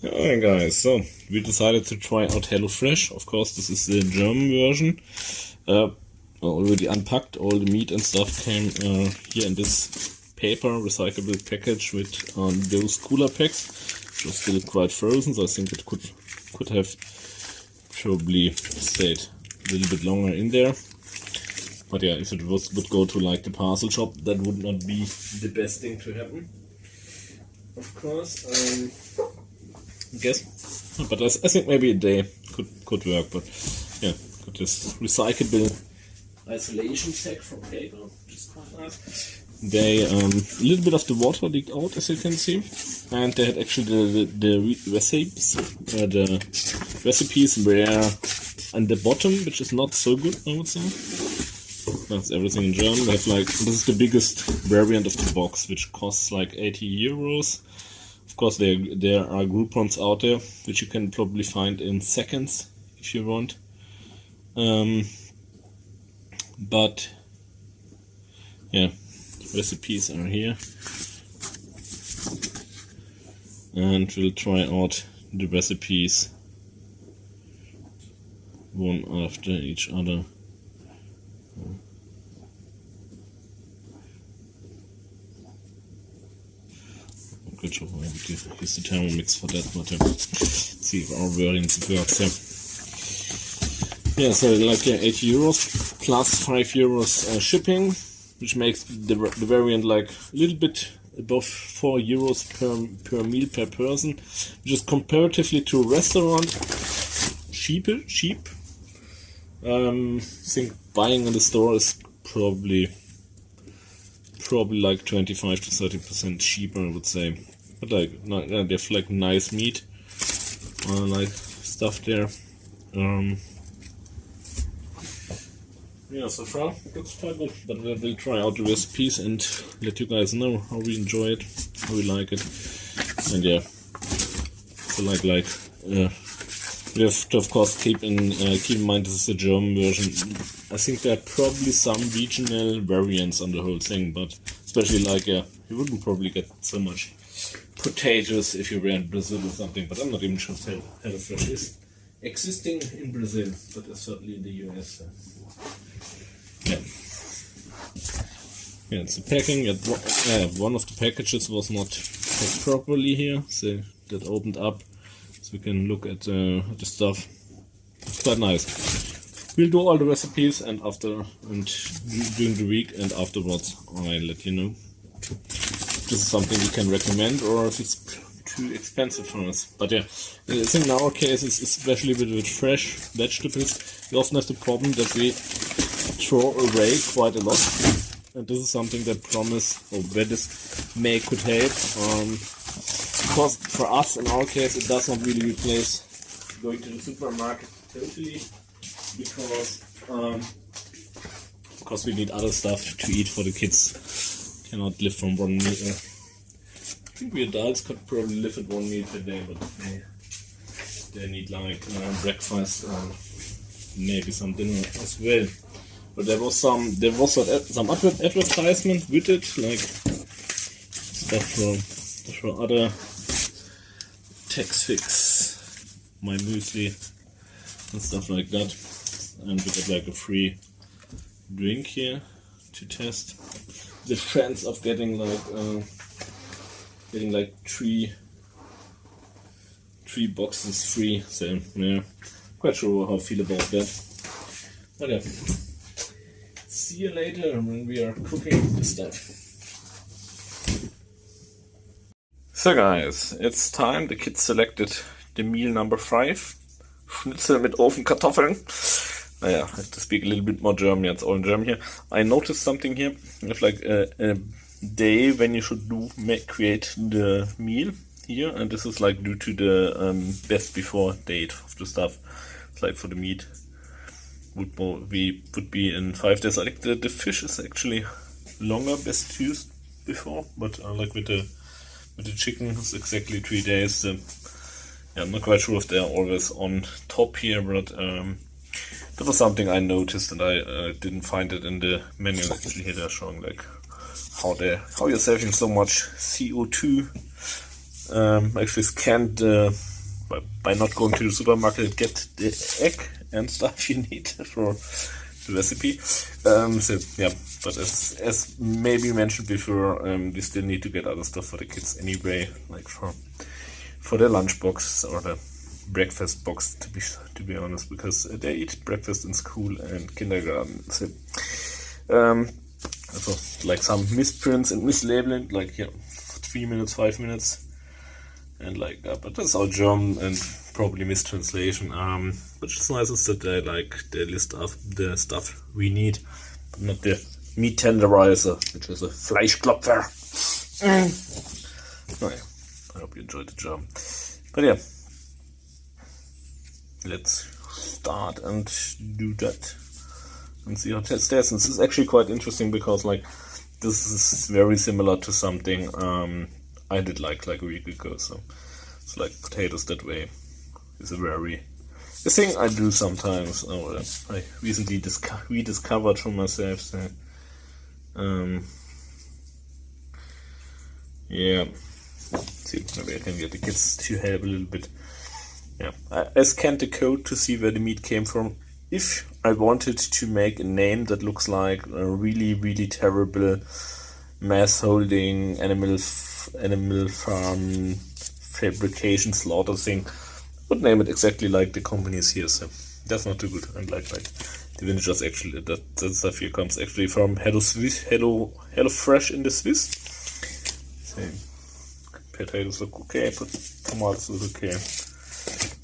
Alright guys, so we decided to try out HelloFresh. Of course, this is the German version. Already unpacked, all the meat and stuff came here in this paper recyclable package with those cooler packs, which was still quite frozen, so I think it could have probably stayed a little bit longer in there. But yeah, if it would go to like the parcel shop, that would not be the best thing to happen. Of course, I guess, but I think maybe a day could work. But yeah, got this recyclable isolation pack from paper, which is quite nice. They a little bit of the water leaked out, as you can see, and they had actually the recipes were on the bottom, which is not so good, I would say. That's everything in German. They have like, this is the biggest variant of the box, which costs like 80 euros. Of course, there are Groupons out there, which you can probably find in seconds if you want. But yeah, recipes are here, and we'll try out the recipes one after each other. Good job, I would use the Thermomix for that, but let's see if our variants works here. Yeah, so like 80 euros plus 5 euros shipping, which makes the variant like a little bit above 4 euros per meal per person, which is comparatively to a restaurant cheap. I think buying in the store is probably like 25 to 30% cheaper, I would say. But like they have like nice meat, like stuff there. Yeah, so far looks quite good, but we'll try out the recipes and let you guys know how we enjoy it, how we like it, and yeah. So we have to of course keep in mind this is the German version. I think there are probably some regional variants on the whole thing, but especially like you wouldn't probably get so much potatoes if you were in Brazil or something. But I'm not even sure if HelloFresh is existing in Brazil, but it's certainly in the US. So. Yeah, it's the packing. One of the packages was not packed properly here, so that opened up, so we can look at the stuff. It's quite nice. We'll do all the recipes and during the week and afterwards I'll let you know if this is something we can recommend or if it's too expensive for us. But yeah, I think in our case, especially with fresh vegetables, we often have the problem that we throw away quite a lot, and this is something that where this could help. Because for us, in our case, it does not really replace going to the supermarket totally, because we need other stuff to eat for the kids. Cannot live from one meal. I think we adults could probably live at one meal per day, but they need like breakfast or maybe some dinner as well. But there was some advertisement with it, like stuff for other Tex-Fix, my muesli and stuff like that. And we got like a free drink here to test. The chance of getting like three boxes free, so yeah, quite sure how I feel about that. But yeah, see you later when we are cooking the stuff. So guys, it's time. The kids selected the meal number 5, Schnitzel mit Ofenkartoffeln. Naja, I have to speak a little bit more German. It's all in German here. I noticed something here. You have like a day when you should create the meal here, and this is like due to the best before date of the stuff. It's like for the meat would be in 5 days. I think the fish is actually longer best used before, but like with the chicken it's exactly 3 days. Yeah, I'm not quite sure if they are always on top here, but that was something I noticed, and I didn't find it in the menu. Actually, here they're showing like how you're saving so much CO2. Actually scanned the by not going to the supermarket, get the egg and stuff you need for the recipe. So yeah, but as maybe mentioned before, we still need to get other stuff for the kids anyway, like for their lunch box or the breakfast box, to be honest, because they eat breakfast in school and kindergarten. So also, like some misprints and mislabeling, like 3 minutes, 5 minutes, and like that. But that's all German and probably mistranslation. Which is nice is that they like the list of the stuff we need, but not the meat tenderizer, which is a Fleischklopfer. Oh yeah, I hope you enjoyed the German. But yeah, let's start and do that and see how it tastes. This is actually quite interesting because like this is very similar to something I did like a week ago. So it's like potatoes that way is a thing I do sometimes. Or I recently rediscovered for myself. So yeah, see, maybe I can get the kids to help a little bit. Yeah, I scanned the code to see where the meat came from. If I wanted to make a name that looks like a really, really terrible mass holding animal farm fabrication slaughter thing, I would name it exactly like the companies here. So that's not too good. And like the villagers actually, that stuff here comes actually from Hello Fresh in the Swiss. So potatoes look okay, but tomatoes look okay.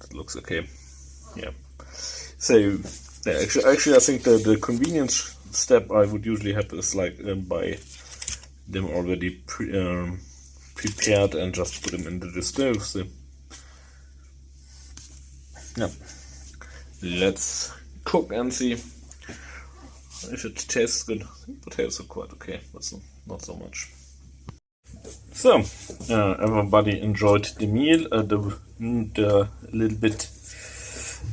That looks okay. Yeah. So yeah, actually, I think the convenience step I would usually have is like buy them already prepared and just put them into the stove. So yeah, let's cook and see if it tastes good. Potatoes are quite okay, but not so much. So everybody enjoyed the meal. The little bit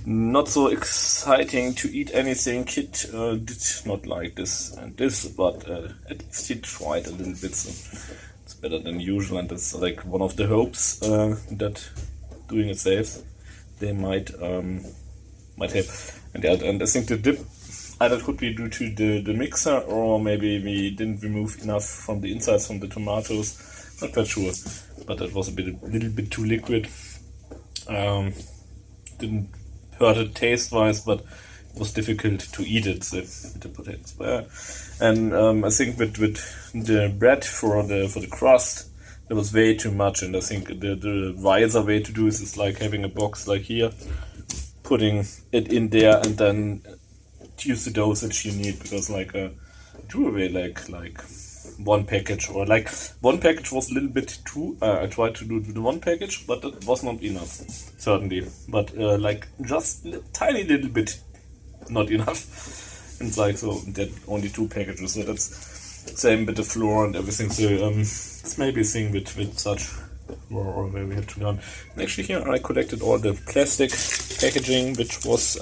not so exciting to eat anything kid did not like this and this, but at least he tried a little bit, so it's better than usual, and it's like one of the hopes that doing it safe they might help. And I think the dip either could be due to the mixer, or maybe we didn't remove enough from the insides from the tomatoes. Not quite sure, but it was a little bit too liquid. Didn't hurt it taste wise, but it was difficult to eat it with the potatoes. And I think with the bread for the crust, there was way too much, and I think the wiser way to do is like having a box like here, putting it in there, and then use the dosage you need, because like threw away like one package, or like one package was a little bit too. I tried to do it with one package, but that was not enough, certainly. But like just tiny little bit, not enough. And like so that only 2 packages. So that's same with the flour and everything. So it's maybe a thing with such or where we have to learn. And actually here I collected all the plastic packaging which was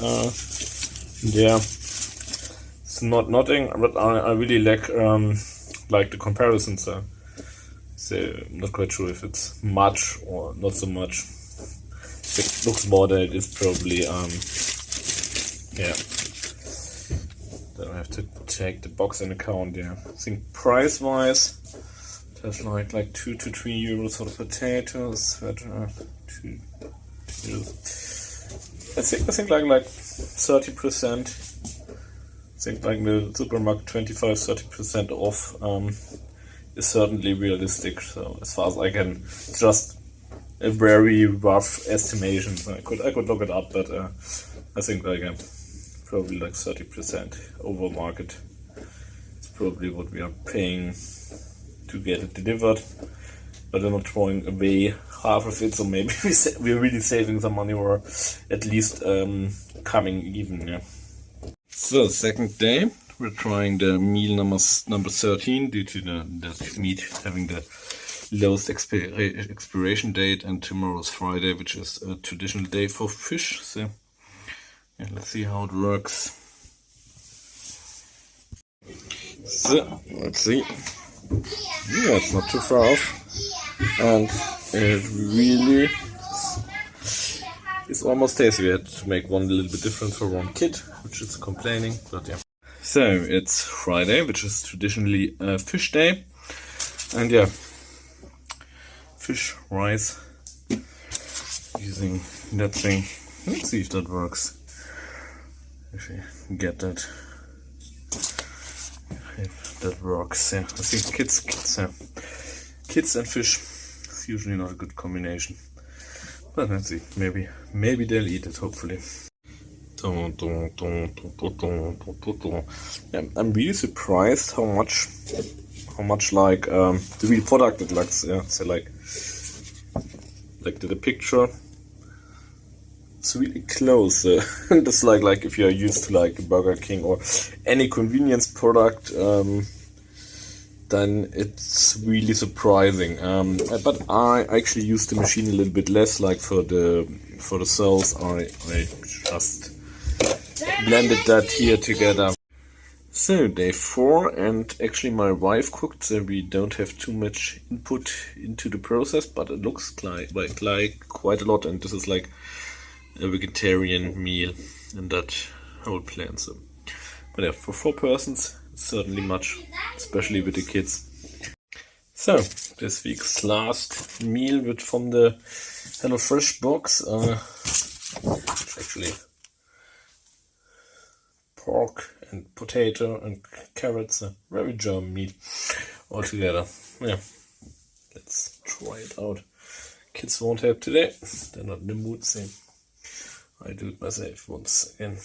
there. It's not nothing, but I really like the comparison, so I'm not quite sure if it's much or not so much. If it looks more than it is, probably yeah. Then I have to take the box in account. Yeah, I think price wise it has like 2 to 3 euros for the potatoes. 2 euros. I think like 30%. I think like the supermarket 25-30% off is certainly realistic. So as far as I can, it's just a very rough estimation. I could look it up, but I think like probably like 30% over market. It's probably what we are paying to get it delivered. But I'm not throwing away half of it, so maybe we're really saving some money, or at least coming even. Yeah. So second day, we're trying the meal number 13 due to the meat having the lowest expiration date, and tomorrow's Friday, which is a traditional day for fish. So yeah, let's see how it works. So let's see. Yeah, it's not too far off, and it really It's almost tasty. We had to make one a little bit different for one kid, which is complaining, but yeah. So it's Friday, which is traditionally a fish day, and yeah, fish, rice, using that thing. Let's see if that works. If we get that, if that works. Yeah, I think kids and fish is usually not a good combination. But let's see, maybe they'll eat it, hopefully. Yeah, I'm really surprised how much like the real product it looks. Yeah, so like the picture, it's really close. Just like if you are used to like Burger King or any convenience product, then it's really surprising. But I actually used the machine a little bit less. Like for the sauce, I just blended that here together. So day 4, and actually my wife cooked, so we don't have too much input into the process, but it looks like quite a lot, and this is like a vegetarian meal in that whole plan. So, but yeah, for 4 persons, certainly much, especially with the kids. So this week's last meal from the HelloFresh box, actually pork and potato and carrots, a very German meal all together. Yeah, let's try it out. Kids won't help today, they're not in the mood, so I do it myself once again.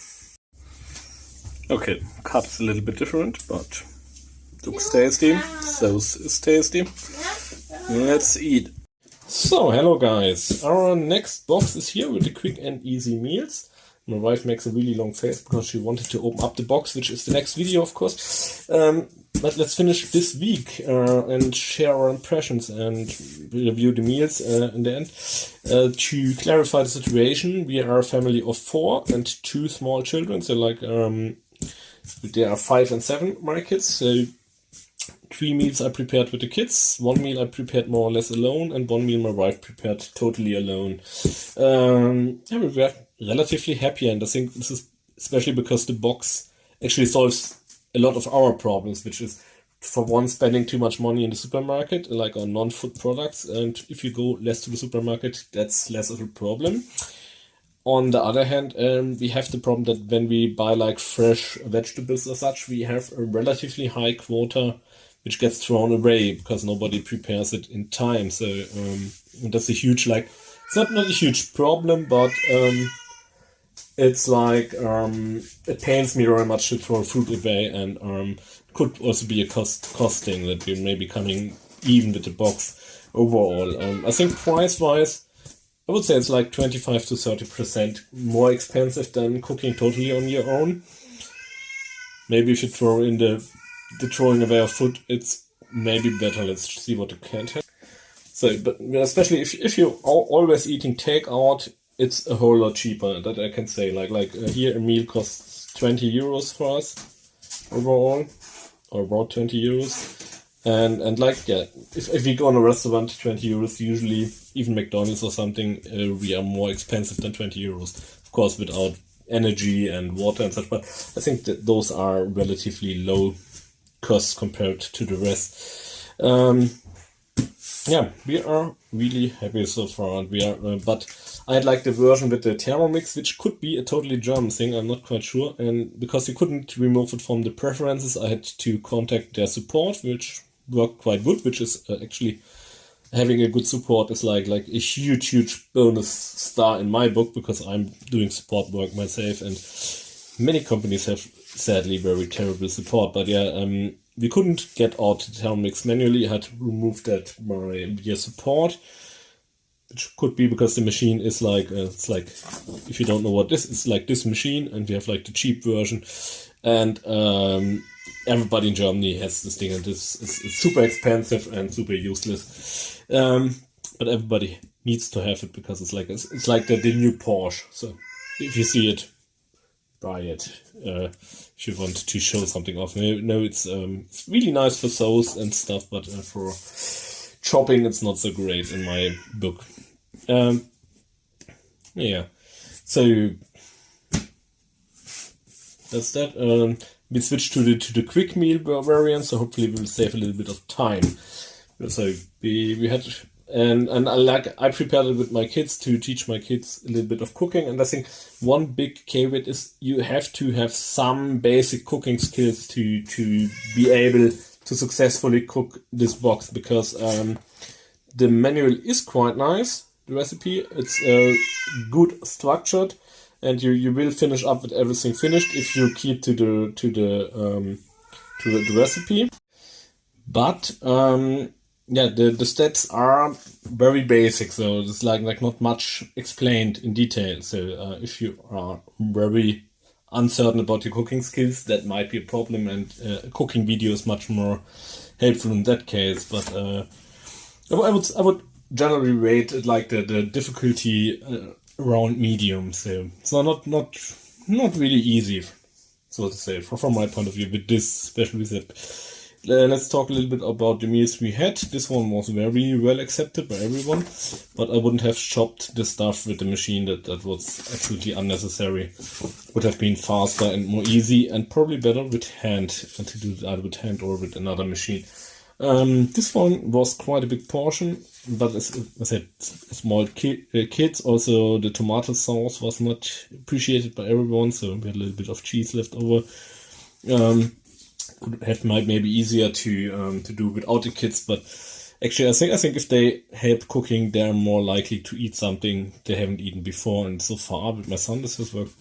Okay, cut's a little bit different, but looks tasty, sauce is tasty. Let's eat. So, hello guys, our next box is here with the quick and easy meals. My wife makes a really long face because she wanted to open up the box, which is the next video, of course. But let's finish this week and share our impressions and review the meals in the end. To clarify the situation, we are a family of 4 and 2 small children. So like there are 5 and 7, my kids. So 3 meals I prepared with the kids, 1 meal I prepared more or less alone, and 1 meal my wife prepared totally alone. Yeah, we were relatively happy, and I think this is especially because the box actually solves a lot of our problems, which is, for one, spending too much money in the supermarket, like on non-food products, and if you go less to the supermarket, that's less of a problem. On the other hand, we have the problem that when we buy like fresh vegetables or such, we have a relatively high quota which gets thrown away because nobody prepares it in time. So that's a huge, like, it's not a huge problem, but it's like it pains me very much to throw food away, and could also be a costing that we're maybe coming even with the box overall. I think price-wise, I would say it's like 25 to 30% more expensive than cooking totally on your own. Maybe if you throw in the throwing away of food, it's maybe better. Let's see what it can take. So, but especially if you're always eating takeout, it's a whole lot cheaper. That I can say. Like here, a meal costs 20 euros for us overall, or about 20 euros. And like, yeah, if we go on a restaurant, 20 euros, usually even McDonald's or something, we are more expensive than 20 euros. Of course, without energy and water and such, but I think that those are relatively low costs compared to the rest. Yeah, we are really happy so far, and we are, but I had like the version with the Thermomix, which could be a totally German thing, I'm not quite sure, and because you couldn't remove it from the preferences, I had to contact their support, which worked quite good, which is actually having a good support is like a huge bonus star in my book, because I'm doing support work myself, and many companies have sadly very terrible support. But yeah, we couldn't get out the Thermomix manually. I had to remove that via support, which could be because the machine is like, it's like, if you don't know what this is, like this machine, and we have like the cheap version, and everybody in Germany has this thing, and it's super expensive and super useless. But everybody needs to have it because it's like the new Porsche. So if you see it, buy it. If you want to show something off. No, it's really nice for sauce and stuff, but for chopping, it's not so great in my book. Yeah. So that's that. We switched to the quick meal variant, so hopefully we'll save a little bit of time. So we had and I prepared it with my kids to teach my kids a little bit of cooking, and I think one big caveat is you have to have some basic cooking skills to be able to successfully cook this box, because the manual is quite nice. The recipe, it's good structured, and you will finish up with everything finished if you keep to the recipe. But yeah, the steps are very basic, so it's like not much explained in detail. So if you are very uncertain about your cooking skills, that might be a problem, and a cooking video is much more helpful in that case. But I would generally rate it like the difficulty around medium. So it's not really easy, so to say, from my point of view, with this special recipe. Let's talk a little bit about the meals we had. This one was very well accepted by everyone, but I wouldn't have chopped the stuff with the machine. That was absolutely unnecessary. Would have been faster and more easy, and probably better with hand, to do that with hand or with another machine. This one was quite a big portion, but as I said, small kids. Also, the tomato sauce was not appreciated by everyone, so we had a little bit of cheese left over. Could have maybe easier to do without the kids, but actually I think if they help cooking, they're more likely to eat something they haven't eaten before. And so far with my son, this has worked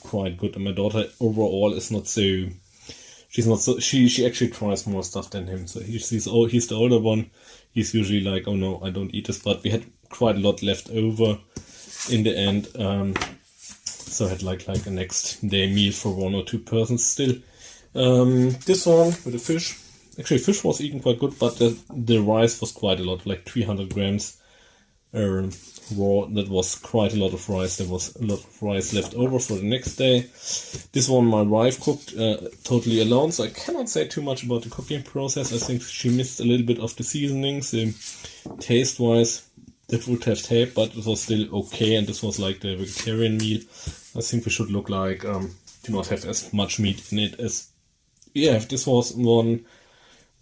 quite good, and my daughter overall is not so. She's not so. She actually tries more stuff than him. So he's the older one. He's usually like, oh no, I don't eat this. But we had quite a lot left over in the end. So I had like a next day meal for 1 or 2 persons still. This one with the fish. Actually, fish was eaten quite good, but the rice was quite a lot, like 300 grams raw. That was quite a lot of rice. There was a lot of rice left over for the next day. This one my wife cooked totally alone, so I cannot say too much about the cooking process. I think she missed a little bit of the seasonings. Taste-wise, that would have helped, but it was still okay, and this was like the vegetarian meal. I think we should look like do not have as much meat in it as yeah. This was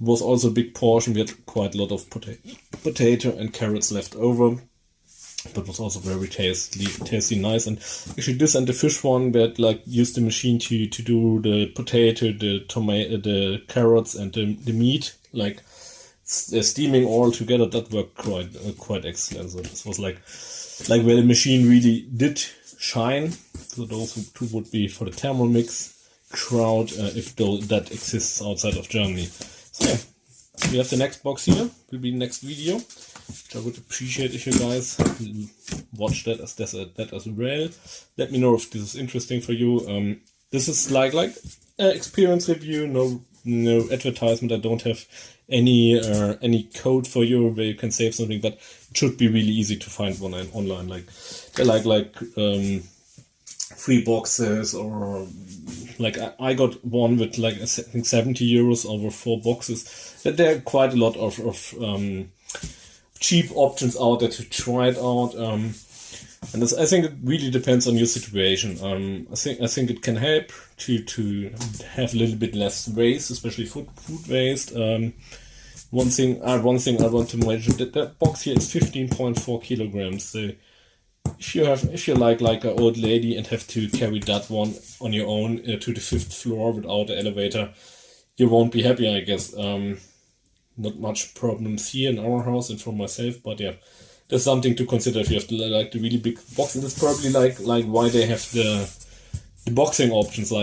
also a big portion. We had quite a lot of potato and carrots left over, but was also very tasty, nice. And actually, this and the fish one, we had like used the machine to do the potato, the tomato, the carrots, and the meat, like steaming all together. That worked quite excellent. So this was like where the machine really did shine. So those who would be for the Thermomix crowd, if that exists outside of Germany. So yeah, we have the next box here. Will be the next video, which I would appreciate if you guys watch that as well. Let me know if this is interesting for you. This is like experience review, no advertisement. I don't have any code for you where you can save something, but it should be really easy to find one online. Like they're free boxes, or like I got one with like I think 70 euros over 4 boxes. That there are quite a lot of cheap options out there to try it out. And I think it really depends on your situation. I think it can help to have a little bit less waste, especially food waste. One thing I want to mention, that box here is 15.4 kilograms. So if you're like an old lady and have to carry that one on your own to the 5th floor without the elevator, you won't be happy, I guess. Not much problems here in our house and for myself, but yeah, there's something to consider if you have the really big box. And it's probably like why they have the boxing options, you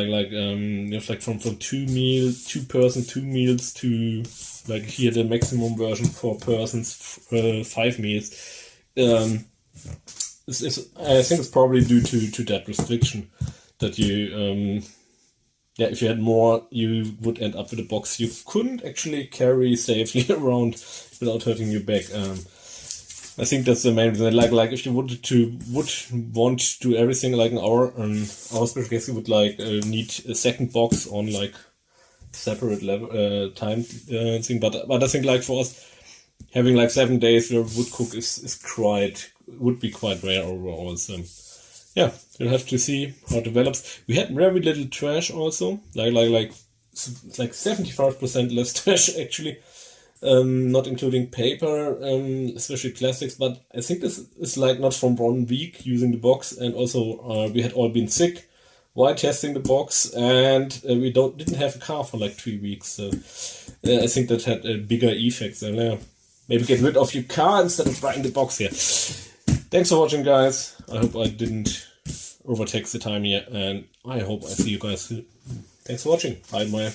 have like from 2 meals to like here the maximum version for persons, 5 meals. I think it's probably due to that restriction that you if you had more, you would end up with a box you couldn't actually carry safely around without hurting your back. I think that's the main reason. Like if you would want to do everything like in our special case, you would need a second box on like separate level time thing. But I think like for us, having like 7 days where we would cook would be quite rare overall. So yeah, you'll have to see how it develops. We had very little trash also, like 75% less trash actually. Not including paper, especially plastics, but I think this is like not from 1 week using the box, and also we had all been sick while testing the box, and we didn't have a car for like 3 weeks, so I think that had a bigger effect. So maybe get rid of your car instead of buying the box here. Thanks for watching, guys. I hope I didn't overtake the time here, and I hope I see you guys soon. Thanks for watching. Bye, bye.